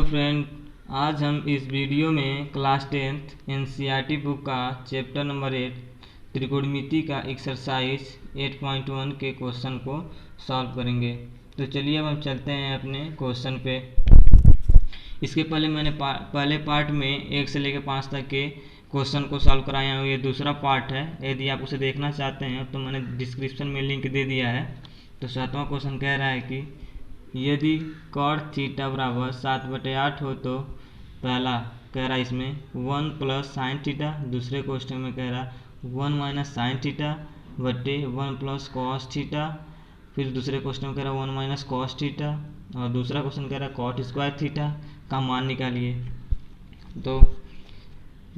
Friend, आज हम इस वीडियो में क्लास 10th एनसीईआरटी बुक का चैप्टर नंबर 8 त्रिकोणमिति का एक्सरसाइज 8.1 के क्वेश्चन को सॉल्व करेंगे। तो चलिए अब हम चलते हैं अपने क्वेश्चन पे। इसके पहले मैंने पहले पार्ट में 1 से लेकर 5 तक के क्वेश्चन को सॉल्व कराया हूँ। ये दूसरा पार्ट है। यदि आप उसे देखना चाहते हैं तो मैंने डिस्क्रिप्शन में लिंक दे दिया है। तो 7वां क्वेश्चन कह रहा है कि यदि cot थीटा बराबर 7/8 हो तो पहला कह रहा है इसमें 1 प्लस साइन थीटा, दूसरे क्वेश्चन में कह रहा 1 माइनस साइन थीटा बटे 1 प्लस कॉस थीटा, फिर दूसरे क्वेश्चन में कह रहा 1 माइनस कॉस थीटा और दूसरा क्वेश्चन कह रहा कॉट स्क्वायर थीटा का मान निकालिए। तो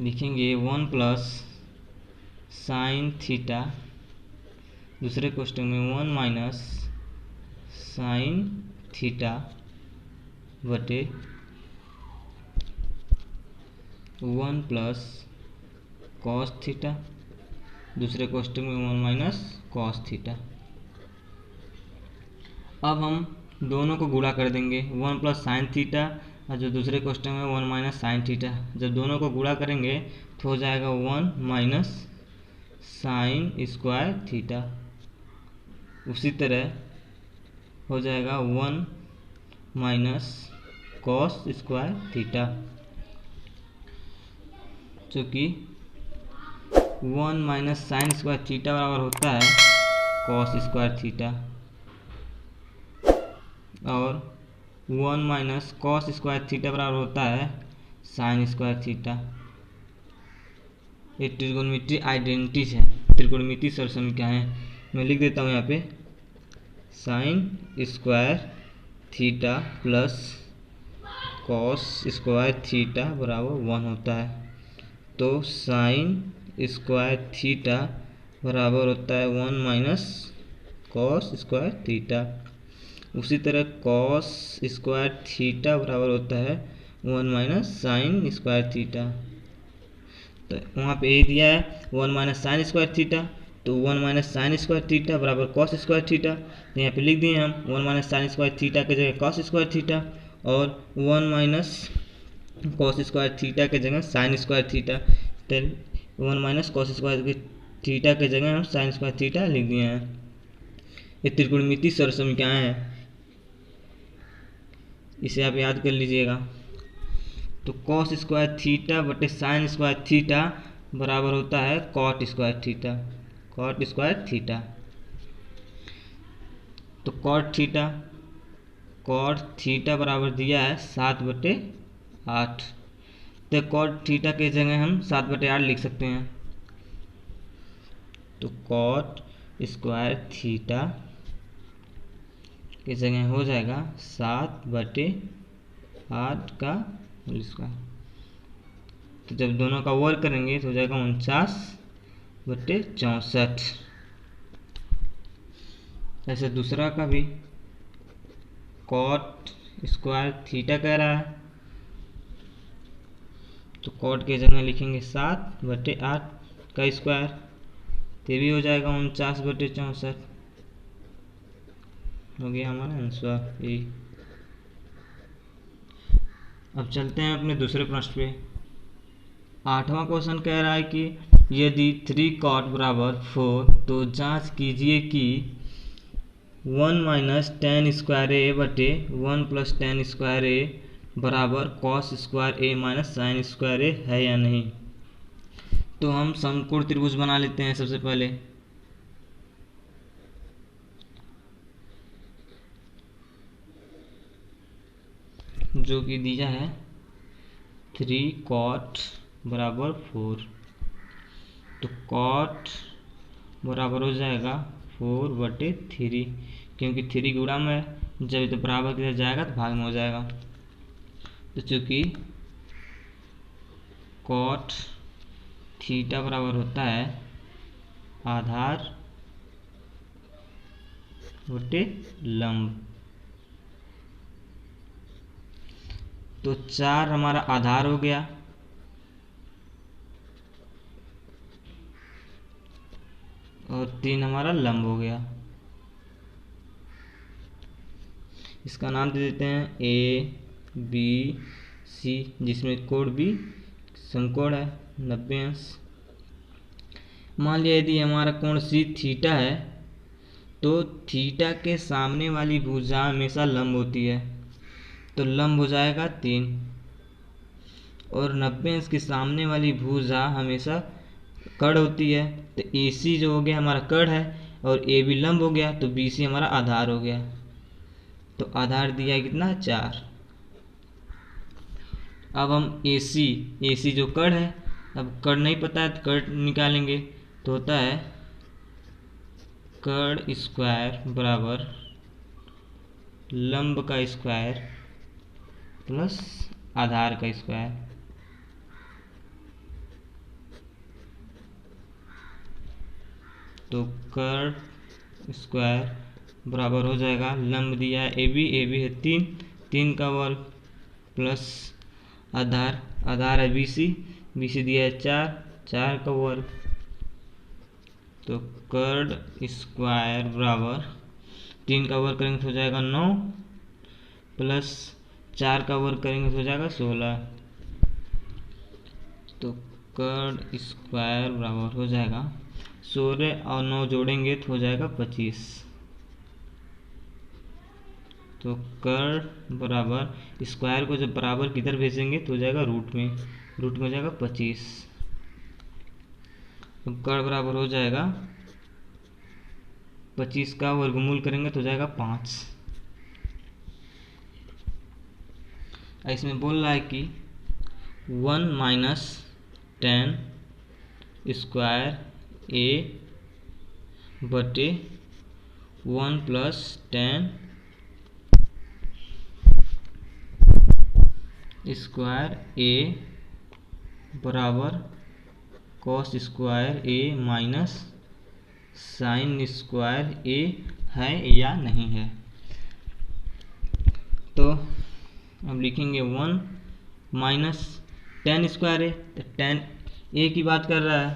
लिखेंगे 1 प्लस साइन थीटा, दूसरे क्वेश्चन में 1 माइनस साइन थीटा बटे 1 प्लस कॉस थीटा, दूसरे क्वेश्चन में 1 माइनस कॉस थीटा। अब हम दोनों को गुणा कर देंगे, 1 प्लस साइन थीटा और जो दूसरे क्वेश्चन में 1 माइनस साइन थीटा। जब दोनों को गुणा करेंगे तो हो जाएगा 1 माइनस साइन स्क्वायर थीटा। उसी तरह हो जाएगा 1 माइनस कॉस स्क्वायर थीटा, जो कि 1 माइनस साइन स्क्वायर थीटा बराबर होता है कॉस स्क्वायर थीटा और 1 माइनस कॉस स्क्वायर थीटा बराबर होता है साइन स्क्वायर थीटा। ये त्रिकोणमिति आइडेंटिटी है, त्रिकोणमिति सरसमीकरण है। मैं लिख देता हूँ यहाँ पे sign square theta plus cos square theta बराबर 1 होता है। तो साइन स्क्वायर थीटा बराबर होता है 1 माइनस कॉस स्क्वायर थीटा। उसी तरह कॉस स्क्वायर थीटा बराबर होता है 1 माइनस साइन स्क्वायर थीटा। तो वहाँ पे ए दिया है 1 माइनस साइन स्क्वायर थीटा, तो 1 माइनस साइन स्क्वायर थीटा बराबर कॉस स्क्वायर थीटा। तो यहाँ पे लिख दिए हम 1 माइनस साइन स्क्वायर थीटा की जगह कॉस स्क्वायर थीटा और 1 माइनस कॉस स्क्वायर थीटा की जगह साइन स्क्वायर थीटा। तो 1 माइनस कॉस स्क्वायर थीटा की जगह हम साइन स्क्वायर थीटा लिख दिए हैं। ये त्रिकोणमिति सरसमीकरण है, इसे आप याद कर लीजिएगा। तो कॉस स्क्वायर थीटा बटे साइन स्क्वायर थीटा बराबर होता है cot square theta, cot square theta. तो कॉट थीटा बराबर दिया है 7/8। तो कॉट थीटा की जगह हम 7/8 लिख सकते हैं। तो कॉट स्क्वायर थीटा की जगह हो जाएगा 7/8 का होल स्क्वायर। तो जब दोनों का वर्ग करेंगे तो हो जाएगा 49/64। ऐसे दूसरा का भी कॉट स्क्वायर थीटा कह रहा है, तो कॉट के जगह लिखेंगे 7/8 का स्क्वायर, तो भी हो जाएगा 49/64। हो गया हमारा आंसर ए। अब चलते हैं अपने दूसरे प्रश्न पे। 8वां क्वेश्चन कह रहा है कि यदि 3 cot बराबर 4 तो जांच कीजिए कि 1 माइनस टेन स्क्वायर ए बटे 1 प्लस टेन स्क्वायर ए बराबर कॉस स्क्वायर ए माइनस साइन स्क्वायर ए है या नहीं। तो हम समकोण त्रिभुज बना लेते हैं सबसे पहले। जो कि दिया है 3 cot बराबर 4। तो cot बराबर हो जाएगा 4/3, क्योंकि 3 गुणा में जब तो बराबर की तरफ जाएगा तो भाग में हो जाएगा। तो चूँकि cot थीटा बराबर होता है आधार बटे लंब, तो 4 हमारा आधार हो गया और 3 हमारा लंब हो गया। इसका नाम दे देते हैं ए बी सी, जिसमें कोण भी समकोण है 90 अंश। मान लिया यदि हमारा कोण सी थीटा है तो थीटा के सामने वाली भुजा हमेशा लंब होती है, तो लंब हो जाएगा 3, और 90 अंश के सामने वाली भुजा हमेशा कड़ होती है, तो AC जो हो गया हमारा कड़ है और AB लंब हो गया, तो BC हमारा आधार हो गया। तो आधार दिया है कितना 4। अब हम AC जो कड़ है, अब कड़ नहीं पता है तो कड़ निकालेंगे, तो होता है कड़ स्क्वायर बराबर लंब का स्क्वायर प्लस आधार का स्क्वायर। तो कड़ स्क्वायर बराबर हो जाएगा, लंब दिया है AB है 3 का वर्ग प्लस आधार है BC दिया है 4 का वर्ग। तो कड़ स्क्वायर बराबर 3 का वर्ग करेंगे तो हो जाएगा 9 प्लस 4 का वर्ग करेंगे तो हो जाएगा 16। तो कड़ स्क्वायर बराबर हो जाएगा 16 और 9 जोड़ेंगे तो हो जाएगा 25। तो कड़ बराबर स्क्वायर को जब बराबर किधर भेजेंगे तो हो जाएगा रूट में हो जाएगा 25। तो कड़ बराबर हो जाएगा 25 का वर्गमूल करेंगे तो हो जाएगा 5। इसमें बोल रहा है कि 1 माइनस 10 स्क्वायर A बटे 1 प्लस 10 स्क्वायर A बराबर cos square A minus sine square A है या नहीं है। तो अब लिखेंगे 1 माइनस 10 स्क्वायर है, तो 10 A की बात कर रहा है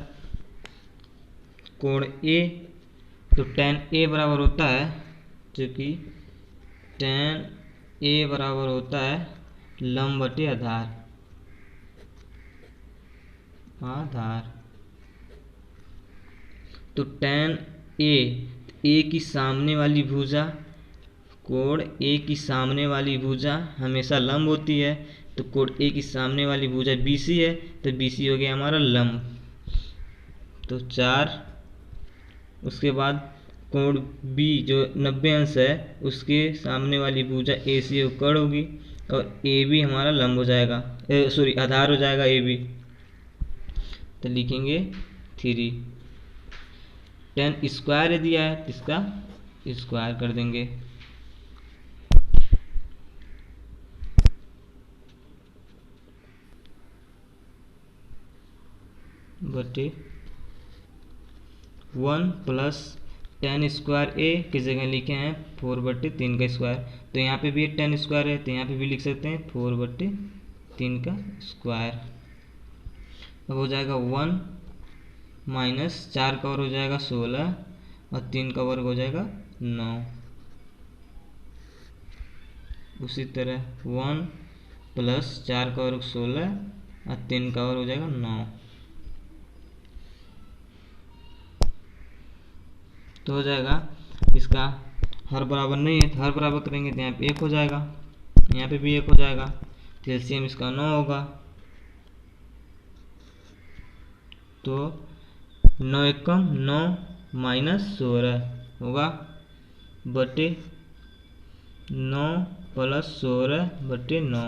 कोण A, तो tan A बराबर होता है, क्योंकि tan A बराबर होता है लंब बटे आधार। तो tan A की सामने वाली भुजा, कोण A की सामने वाली भुजा हमेशा लंब होती है, तो कोण A की सामने वाली भुजा BC है, तो BC हो गया हमारा लंब। तो 4, उसके बाद कोण B जो 90 अंश है उसके सामने वाली भुजा AC वो कड़ होगी, और AB हमारा लंब हो जाएगा, आधार हो जाएगा AB। तो लिखेंगे 3। tan स्क्वायर दिया है तो इसका स्क्वायर कर देंगे, बटे 1 प्लस tan स्क्वायर A की जगह लिखे हैं 4/3 का स्क्वायर। तो यहाँ पे भी tan स्क्वायर है तो यहाँ पे भी लिख सकते हैं 4/3 का स्क्वायर। अब हो जाएगा 1 माइनस 4 का वर्ग हो जाएगा 16 और 3 का वर्ग हो जाएगा 9। उसी तरह 1 प्लस 4 का वर्ग 16 और 3 का वर्ग हो जाएगा 9। तो हो जाएगा, इसका हर बराबर नहीं है तो हर बराबर करेंगे तो यहाँ पे 1 हो जाएगा, यहाँ पे भी 1 हो जाएगा, तो एलसीएम इसका 9 होगा। तो 9 एकम 9 माइनस 16 होगा बटे 9 प्लस 16 बटे 9।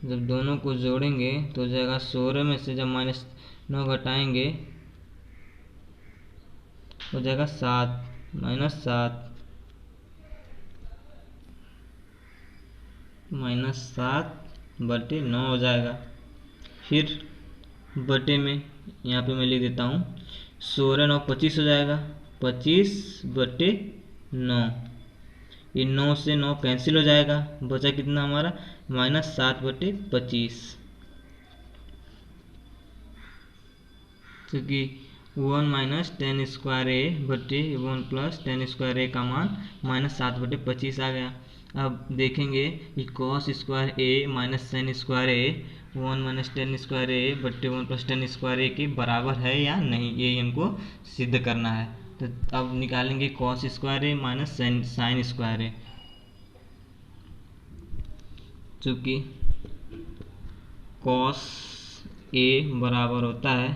जब दोनों को जोड़ेंगे तो हो जाएगा 16 में से जब माइनस 9 घटाएंगे हो जाएगा 7 माइनस 7 बटे 9 हो जाएगा। फिर बटे में यहाँ पे मैं लिख देता हूँ 16 9 25 हो जाएगा, 25 बटे 9। ये 9 से 9 कैंसिल हो जाएगा, बचा कितना हमारा -7 बटे 25, क्योंकि 1 माइनस tan स्क्वायर A बटे 1 प्लस tan स्क्वायर A का मान -7 बटे 25 आ गया। अब देखेंगे कि कॉस स्क्वायर ए माइनस साइन स्क्वायर ए 1 माइनस टेन स्क्वायर ए बट्टे 1 प्लस टेन स्क्वायर ए के बराबर है या नहीं, ये हमको सिद्ध करना है। तो अब निकालेंगे कॉस स्क्वायर ए माइनस साइन स्क्वायर ए। चूँकि कॉस ए बराबर होता है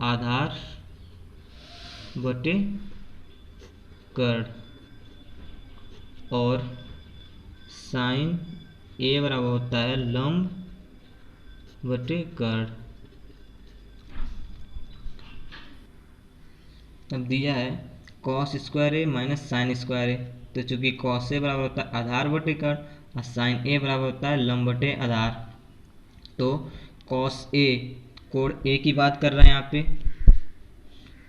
आधार बटे कर्ण और साइन ए बराबर होता है लंब बटे कर्ण। अब दिया है कॉस स्क्वायर ए माइनस साइन स्क्वायर ए, तो चूंकि कॉस ए बराबर होता है आधार बटे कर्ण और साइन ए बराबर होता है लंब बटे आधार, तो कॉस ए कोण ए की बात कर रहा है, यहाँ पे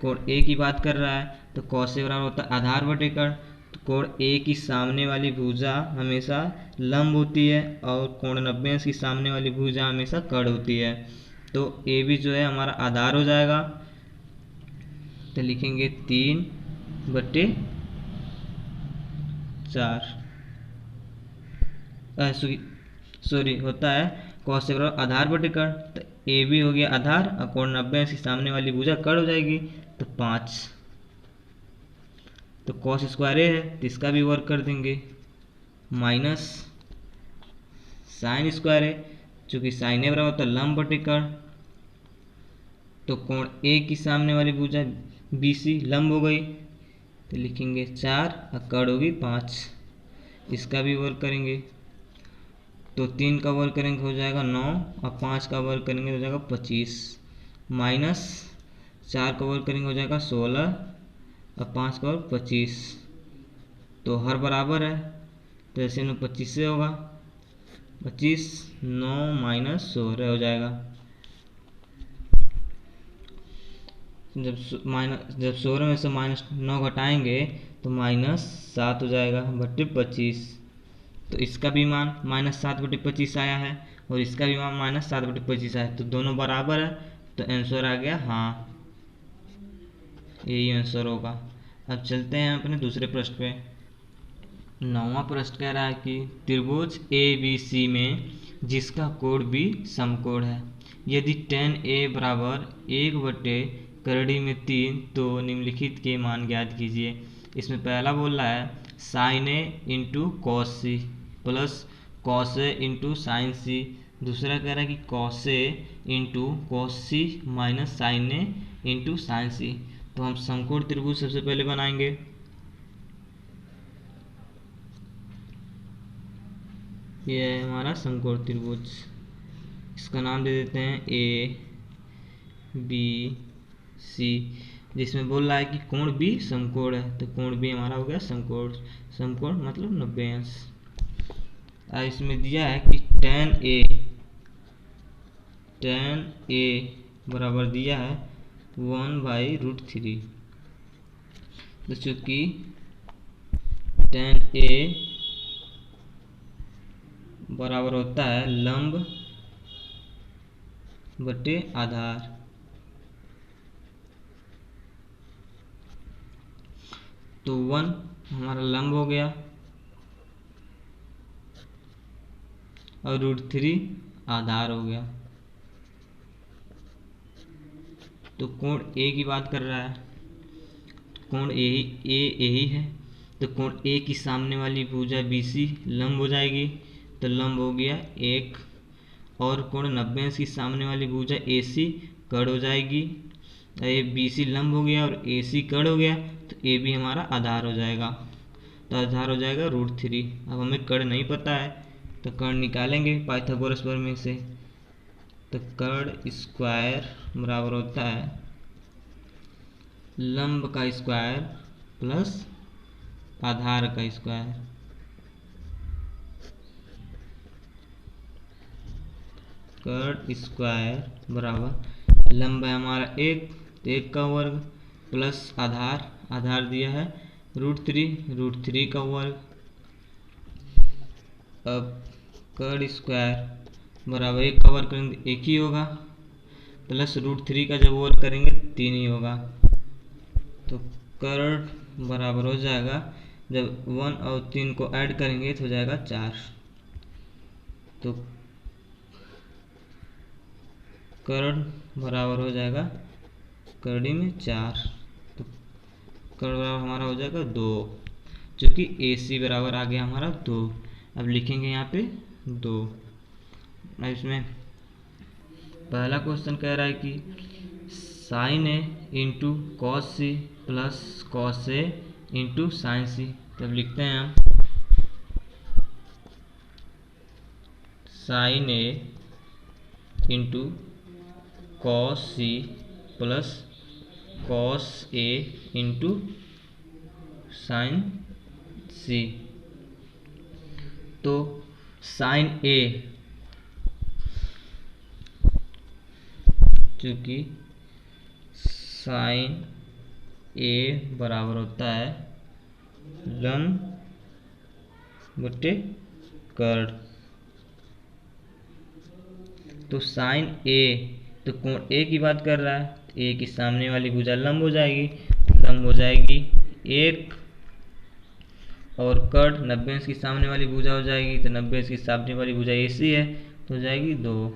कोण ए की बात कर रहा है, तो कॉस ए बराबर होता है आधार बटे कर्ण। तो कोण ए की सामने वाली भुजा हमेशा लंब होती है और कोण 90 की सामने वाली भुजा हमेशा कर्ण होती है, तो ए भी जो है हमारा आधार हो जाएगा। तो लिखेंगे 3 बटे 4 सॉरी होता है कॉस ए बराबर आधार बटे कर्ण, तो ए भी हो गया आधार और कोण 90 की सामने वाली भुजा कर्ण हो जाएगी, तो 5। तो कॉस स्क्वायर ए है तो इसका भी वर्क कर देंगे माइनस साइन स्क्वायर ए, चूँकि साइन ए बराबर होता है लंब बटे कर्ण, तो कोण ए की सामने वाली भुजा BC लंब हो गई, तो लिखेंगे 4 और कर्ण होगी 5। इसका भी वर्क करेंगे तो 3 का वर्क करेंगे हो जाएगा 9 और 5 का वर्क करेंगे हो जाएगा 25, माइनस 4 का वर्क करेंगे हो जाएगा 16 और 5 का वर्क 25। तो हर बराबर है तो ऐसे में 25 से होगा 25, 9 माइनस 16 हो जाएगा। जब 16 में से माइनस 9 घटाएंगे तो माइनस 7 हो जाएगा बट्टे 25। तो इसका भी मान माइनस 7 बटे 25 आया है और इसका भी मान माइनस 7 बटे 25 आया है, तो दोनों बराबर है, तो आंसर आ गया हाँ, यही आंसर होगा। अब चलते हैं अपने दूसरे प्रश्न पे। 9वां प्रश्न कह रहा है कि त्रिभुज ABC में जिसका कोण भी समकोण है, यदि tan A बराबर 1 बटे करड़ी में 3 तो निम्नलिखित के मान ज्ञात कीजिए। इसमें पहला बोल रहा है sine A into cos C plus cos A into sine C, दूसरा कह रहा है कि cos A into cos C minus sine A into sine C. तो हम समकोण त्रिभुज सबसे पहले बनाएंगे। ये है हमारा समकोण त्रिभुज, इसका नाम दे देते हैं ABC, जिसमें बोल रहा है कि कोण भी समकोण है, तो कोण भी हमारा हो गया समकोण। समकोण मतलब 90 अंश। इसमें दिया है कि tan A बराबर दिया है 1/√3, तो चूंकि tan A बराबर होता है लंब बटे आधार, तो 1 हमारा लंब हो गया और √3 आधार हो गया। तो कोण A की बात कर रहा है, कोण यही है, तो कोण A की सामने वाली भुजा BC लंब हो जाएगी, तो लंब हो गया 1, और कोण 90 की सामने वाली भुजा AC कर्ण हो जाएगी। ये BC लंब हो गया और AC कर्ण हो गया, तो A भी हमारा आधार हो जाएगा, तो आधार हो जाएगा √3। अब हमें कर्ण नहीं पता है तो कर्ण निकालेंगे पाइथागोरस प्रमेय से। तो कर्ण स्क्वायर बराबर होता है लंब का स्क्वायर प्लस आधार का स्क्वायर। कर्ण स्क्वायर बराबर लंब है हमारा 1, तो 1 का वर्ग प्लस आधार दिया है √3 का वर्ग। अब कर्ण स्क्वायर बराबर 1 का वर्ग करेंगे 1 ही होगा, प्लस √3 का जब वर्ग करेंगे 3 ही होगा, तो कर्ण बराबर हो जाएगा जब 1 और 3 को ऐड करेंगे तो हो जाएगा 4। तो कर्ण बराबर हो जाएगा करड़ी में 4, तो कर्ण बराबर हमारा हो जाएगा 2, जो कि AC बराबर आ गया हमारा 2। अब लिखेंगे यहाँ पे 2। अब इसमें पहला क्वेश्चन कह रहा है कि sine A into cos C plus cos A into sine C. तब लिखते हैं हम sine A into cos C plus cos A into sine C. तो साइन ए, चूँकि साइन ए बराबर होता है लंब बटे कर्ण, तो साइन ए, तो कोण ए की बात कर रहा है, ए की सामने वाली भुजा लंब हो जाएगी, लंब हो जाएगी 1, और कर्ण 90 अंश की सामने वाली भुजा हो जाएगी, तो 90 अंश की सामने वाली भुजा AC है तो हो जाएगी 2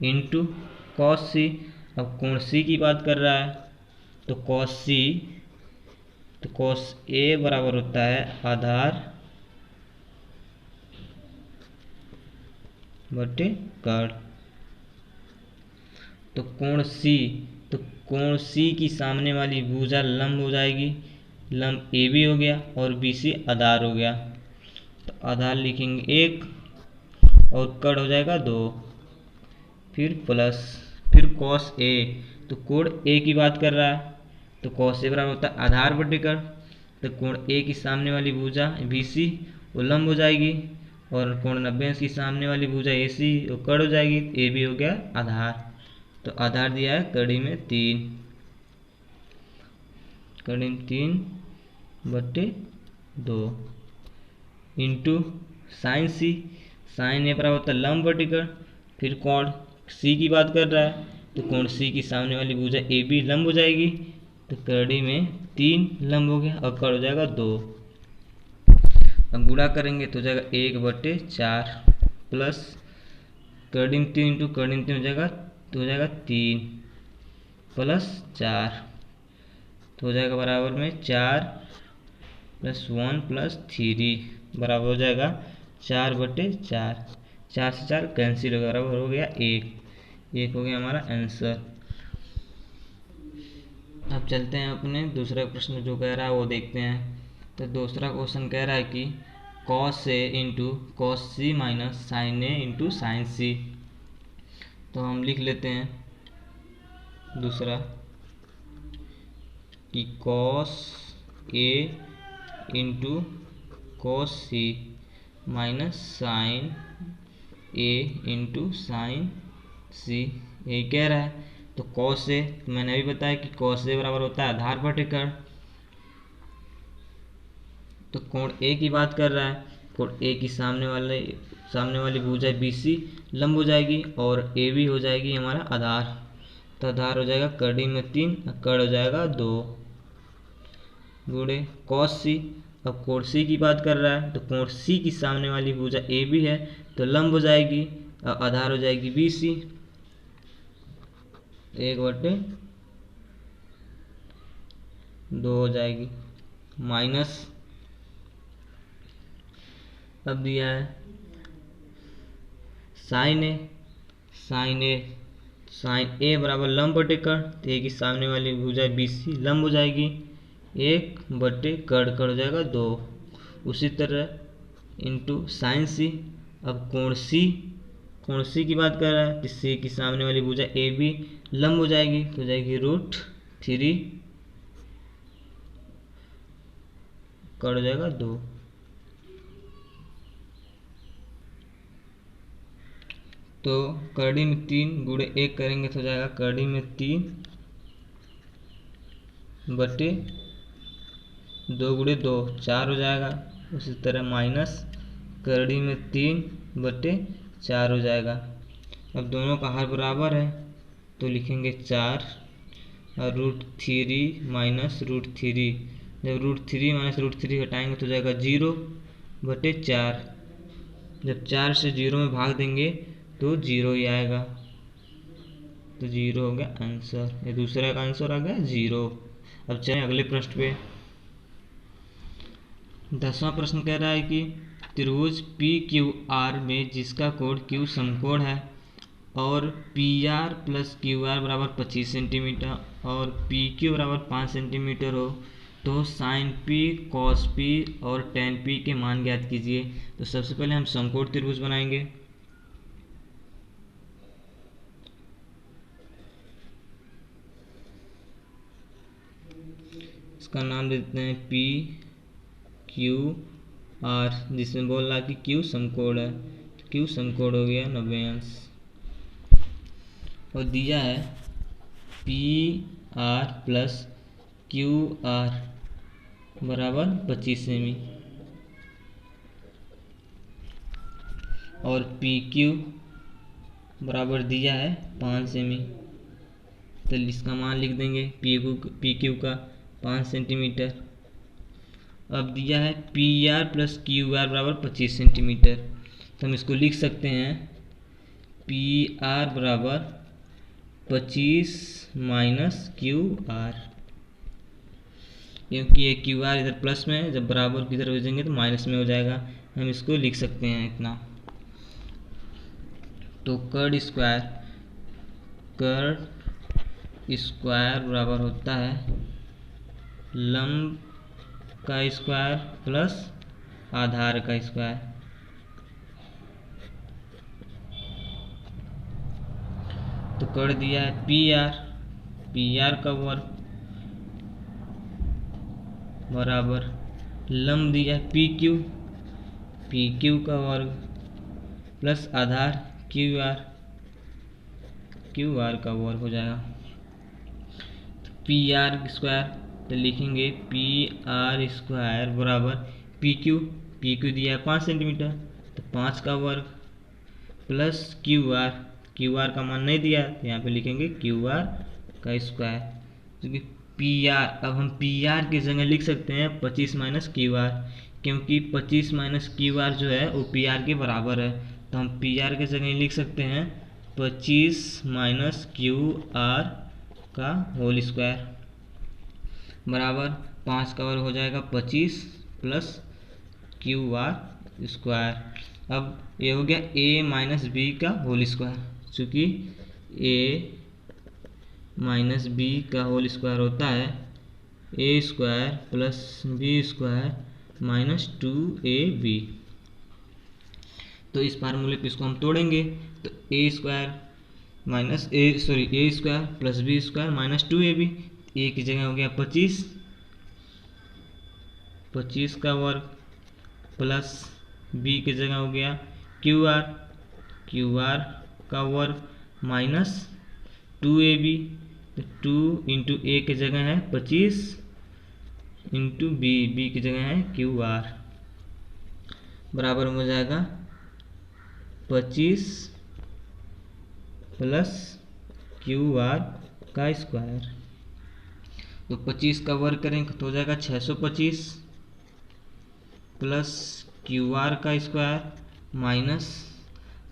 इंटू कॉस सी। अब कोण सी की बात कर रहा है, तो कॉस सी, तो कॉस ए बराबर होता है आधार बटे कर्ण। तो कोण सी, तो कोण सी की सामने वाली भुजा लंब हो जाएगी, लंब AB हो गया और BC आधार हो गया, तो आधार लिखेंगे 1 और कर्ण हो जाएगा 2, फिर प्लस, फिर कॉस ए, तो कोण ए की बात कर रहा है, तो कॉस ए बराबर होता है आधार बटे कर्ण, तो कोण ए की सामने वाली भुजा BC वो लंब हो जाएगी, और कोण 90 अंश की सामने वाली भुजा AC वो कर्ण हो जाएगी, AB हो गया आधार। तो आधार दिया है कड़ी में 3, कड़ी में 3 बटे 2 इंटू साइन सी, साइन ए बराबर होता है लंब बटे कर्ण, फिर कोण सी की बात कर रहा है, तो कोण सी की सामने वाली भुजा AB लंब हो जाएगी, तो कड़ी में 3 लंब हो गया और कर्ण हो जाएगा 2। अब गुणा करेंगे तो हो जाएगा 1 बटे 4 प्लस कड़ी में 3 इंटू कड़ी में 3 हो जाएगा, तो हो जाएगा 3 प्लस 4, तो हो जाएगा बराबर में 4 प्लस 1 प्लस 3 बराबर हो जाएगा 4 बटे 4, 4 से 4 कैंसिल होगा, बराबर हो गया 1 हो गया हमारा आंसर। अब चलते हैं अपने दूसरे प्रश्न जो कह रहा है वो देखते हैं। तो दूसरा क्वेश्चन कह रहा है कि cos A into cos C minus sine A into sine C. तो हम लिख लेते हैं दूसरा कि cos A into cos C minus sine A into sine सी, यही कह रहा है। तो कॉस ए, तो मैंने अभी बताया कि कॉस ए बराबर होता है आधार बटे कर्ण, तो कोण ए की बात कर रहा है, कोण ए की सामने वाली भुजा BC लंब हो जाएगी और AB हो जाएगी हमारा आधार, तो आधार हो जाएगा कड़ी में 3, कर्ण हो जाएगा 2 गुणे कॉस सी। अब कोण सी की बात कर रहा है, तो कोण सी की सामने वाली भुजा AB है तो लंब हो जाएगी और आधार हो जाएगी BC, 1 बटे 2 हो जाएगी माइनस, अब दिया है साइन ए, साइन ए बराबर लंब बटे कर्ण, तो ए की सामने वाली भुजा BC लंब हो जाएगी, 1 बटे कर्ण, कर्ण हो जाएगा 2। उसी तरह इंटू साइन सी। अब कोण सी की बात कर रहा है, तो सी की सामने वाली भुजा AB लंब हो जाएगी, तो हो जाएगी √3, कर्ण हो जाएगा 2। तो कड़ी में 3 गुणे 1 करेंगे तो हो जाएगा कड़ी में 3 बटे 2 गुणे 2 4 हो जाएगा। उसी तरह माइनस कड़ी में 3 बटे 4 हो जाएगा। अब दोनों का हर बराबर है तो लिखेंगे 4 और √3 माइनस √3 जब √3 माइनस √3 घटाएंगे तो जाएगा 0/4। जब 4 से 0 में भाग देंगे तो 0 ही आएगा, तो 0 हो गया आंसर। ये दूसरा का आंसर आ गया 0। अब चलें अगले प्रश्न पे। 10वां प्रश्न कह रहा है कि त्रिभुज PQR में जिसका कोण Q समकोण है और PR + QR बराबर 25 सेंटीमीटर और PQ बराबर 5 सेंटीमीटर हो तो sin P, cos P और tan P के मान ज्ञात कीजिए। तो सबसे पहले हम समकोण त्रिभुज बनाएंगे। इसका नाम देते हैं PQR, जिसमें बोल रहा कि Q समकोण है। Q समकोण हो गया 90 अंश और दिया है PR + QR बराबर 25 सेमी और PQ बराबर दिया है 5 सेमी। तो इसका मान लिख देंगे PQ का 5 सेंटीमीटर। अब दिया है PR + QR बराबर 25 सेंटीमीटर, तो हम इसको लिख सकते हैं PR बराबर 25 माइनस QR, क्योंकि ये QR इधर प्लस में है, जब बराबर की तरफ भेजेंगे तो माइनस में हो जाएगा। हम इसको लिख सकते हैं इतना। तो कर्ड स्क्वायर बराबर होता है लंब का स्क्वायर प्लस आधार का स्क्वायर। तो कर दिया है PR का वर्ग बराबर लंब दिया है PQ का वर्ग प्लस आधार QR का वर्ग हो जाएगा। PR स्क्वायर तो लिखेंगे PR स्क्वायर बराबर PQ दिया है 5 सेंटीमीटर तो 5 का वर्ग प्लस QR का मान नहीं दिया तो यहाँ पे लिखेंगे QR का स्क्वायर। क्योंकि PR, अब हम PR की जगह लिख सकते हैं 25 माइनस QR, क्योंकि 25 माइनस QR जो है वो PR के बराबर है। तो हम PR की जगह लिख सकते हैं 25 माइनस QR का होल स्क्वायर बराबर 5 का वर्ग हो जाएगा 25 प्लस QR स्क्वायर। अब ये हो गया A माइनस B का होल स्क्वायर, चूँकि A माइनस B का होल स्क्वायर होता है A square plus B square minus 2AB। तो इस फार्मूले पे इसको हम तोड़ेंगे तो A square plus B square minus 2AB। A की जगह हो गया 25 का वर्ग प्लस B की जगह हो गया QR का वर्ग माइनस 2AB। तो 2 इंटू A की जगह है 25 इंटू B की जगह है QR बराबर हो जाएगा 25 प्लस QR का स्क्वायर। तो 25 का वर्ग करेंगे तो हो जाएगा 625 प्लस QR का स्क्वायर माइनस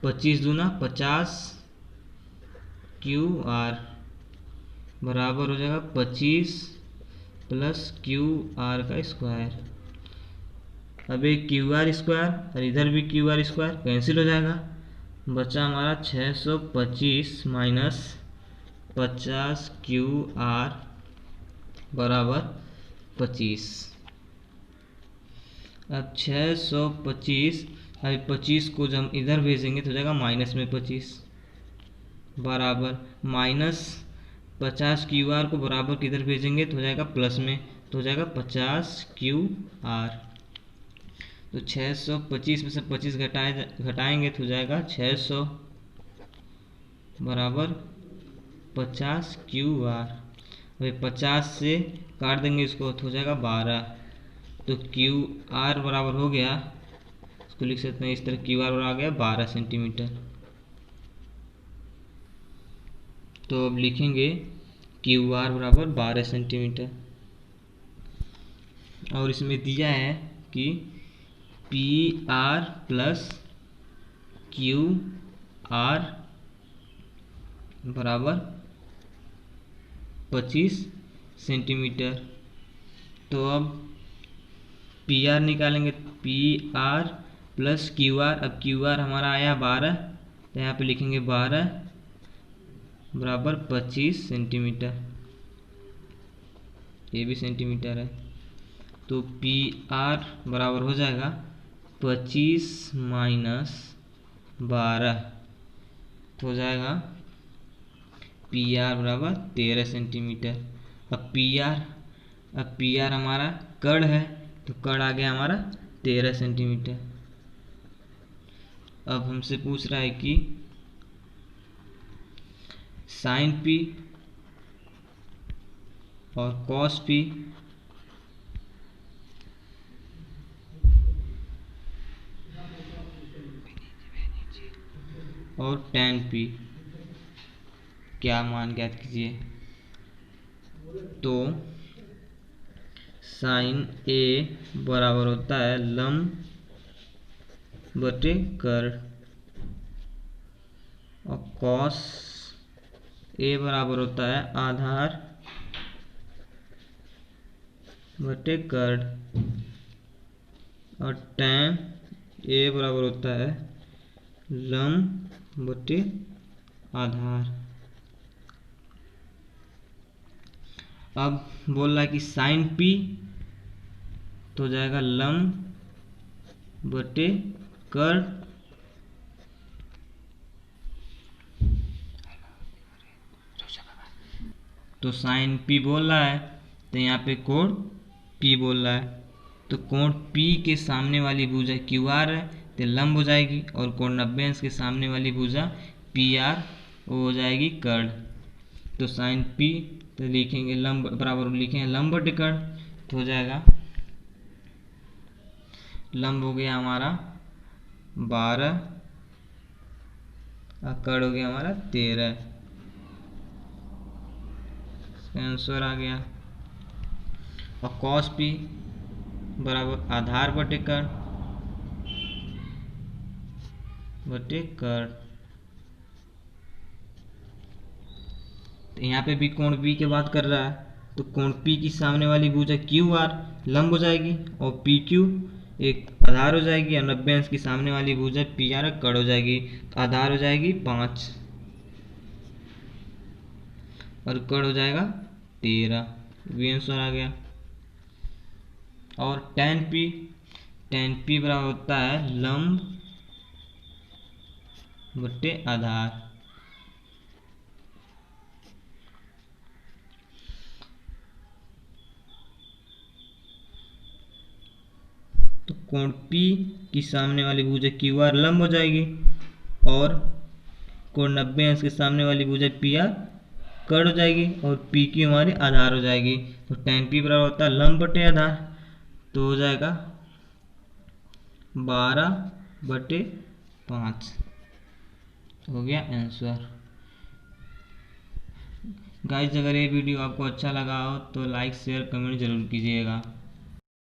25 दूना 50 QR बराबर हो जाएगा 25 प्लस QR का स्क्वायर। अब एक QR स्क्वायर और इधर भी QR स्क्वायर कैंसिल हो जाएगा, बचा हमारा 625 माइनस 50 QR बराबर 25। अब 625 अभी 25 को जब हम इधर भेजेंगे तो हो जाएगा माइनस में 25 बराबर माइनस 50 QR को बराबर किधर भेजेंगे तो हो जाएगा प्लस में, तो हो जाएगा 50 QR। तो 625 में से 25 घटाएंगे तो हो जाएगा 600 बराबर 50 QR। अभी 50 से काट देंगे इसको तो हो जाएगा 12। तो QR बराबर हो गया, इसको लिख सकते हैं इस तरह, QR बराबर आ गया 12 सेंटीमीटर। तो अब लिखेंगे QR बराबर 12 सेंटीमीटर। और इसमें दिया है कि P R plus Q R बराबर 25 सेंटीमीटर। तो अब पी आर निकालेंगे, P R plus Q R. अब क्यू आर हमारा आया 12, तो यहाँ पे लिखेंगे 12 बराबर 25 सेंटीमीटर, ये भी सेंटीमीटर है। तो पी आर बराबर हो जाएगा 25 माइनस 12, तो हो जाएगा पी आर बराबर 13 सेंटीमीटर। अब पी आर हमारा कड़ है, तो कड़ आ गया हमारा 13 सेंटीमीटर। अब हमसे पूछ रहा है कि साइन पी और कॉस पी और tan पी क्या मान ज्ञात कीजिए। तो साइन ए बराबर होता है लंब बटे कर्ण, और कॉस ए बराबर होता है आधार बटे कर्ण, और tan ए बराबर होता है लंब बटे आधार। अब बोल रहा है कि साइन पी तो हो जाएगा लंब बटे कर्ण, तो साइन पी बोल रहा है, तो यहाँ पे कोण पी बोल रहा है। तो कोण पी के सामने वाली भुजा क्यू आर है, तो लंब हो जाएगी, और कोण 90 अंश के सामने वाली भुजा पी आर वो हो जाएगी कर्ण। तो साइन पी तो लिखेंगे लंब बराबर लिखेंगे लंब बटे कर्ण, तो हो जाएगा लंब हो गया हमारा 12 और कर्ण हो गया हमारा 13, आंसर आ गया। और कॉस पी बराबर आधार बटे कर्ण बटे कर्ण, तो यहाँ पे भी कोण पी की बात कर रहा है, तो कोण पी की सामने वाली भुजा क्यू आर लंब हो जाएगी, और पी क्यू एक आधार हो जाएगी, और 90 अंश की सामने वाली भुजा पी आर कर्ण हो जाएगी, तो आधार हो जाएगी 5 और कर्ण हो जाएगा 13, भी आंसर आ गया। और tan पी बराबर होता है लंब बटे आधार, तो कोण P की सामने वाली भुजा क्यू आर लंब हो जाएगी, और कोण 90 अंश के सामने वाली भुजा पी आर कर्ण हो जाएगी, और पी क्यू हमारी आधार हो जाएगी। तो tan P बराबर होता है लंब बटे आधार, तो हो जाएगा 12/5, हो गया आंसर। गाइस अगर ये वीडियो आपको अच्छा लगा हो तो लाइक शेयर कमेंट जरूर कीजिएगा।